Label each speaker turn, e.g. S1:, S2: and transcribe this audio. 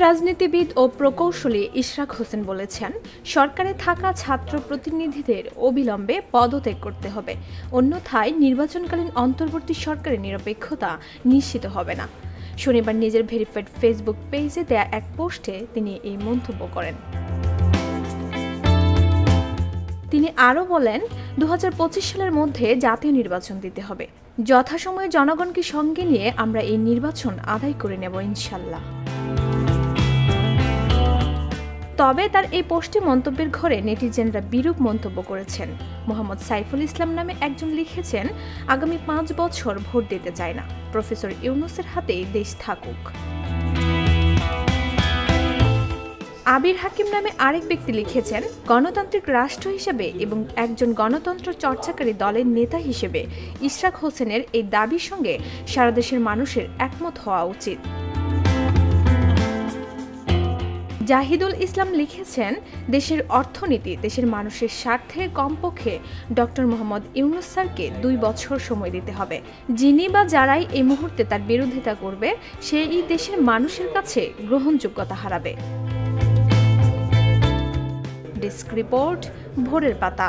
S1: রাজনীতিবিদ ও প্রকৌশলী ইশরাক হোসেন বলেছেন, সরকারে থাকা ছাত্র প্রতিনিধিদের অবিলম্বে পদত্যাগ করতে হবে, অন্যথায় নির্বাচনকালীন অন্তর্বর্তী সরকারের নিরপেক্ষতা নিশ্চিত হবে না। শনিবার নিজের ভেরিফাইড ফেসবুক পেজে দেয়া এক পোস্টে তিনি এই মন্তব্য করেন। তিনি আরও বলেন, 2025 সালের মধ্যে জাতীয় নির্বাচন দিতে হবে। যথাসময়ে জনগণকে সঙ্গে নিয়ে আমরা এই নির্বাচন আদায় করে নেব ইনশাল্লাহ। তবে তার এই পোস্টে মন্তব্যের ঘরে নেটিজেনরা বিরূপ মন্তব্য করেছেন। মোহাম্মদ সাইফুল ইসলাম নামে একজন লিখেছেন, আগামী 5 বছর ভোট দিতে চায় না, প্রফেসর ইউনূসের হাতেই দেশ থাকুক। আবির হাকিম নামে আরেক ব্যক্তি লিখেছেন, গণতান্ত্রিক রাষ্ট্র হিসেবে এবং একজন গণতন্ত্র চর্চাকারী দলের নেতা হিসেবে ইশরাক হোসেনের এই দাবির সঙ্গে সারা দেশের মানুষের একমত হওয়া উচিত। জাহিদুল ইসলাম লিখেছেন, দেশের অর্থনীতি দেশের মানুষের স্বার্থে কমপক্ষে ডক্টর মোহাম্মদ ইউনূস স্যারকে 2 বছর সময় দিতে হবে। যিনি বা যারাই এই মুহূর্তে তার বিরোধিতা করবে, সেই দেশের মানুষের কাছে গ্রহণযোগ্যতা হারাবে। ডেস্ক রিপোর্ট, ভোরের পাতা।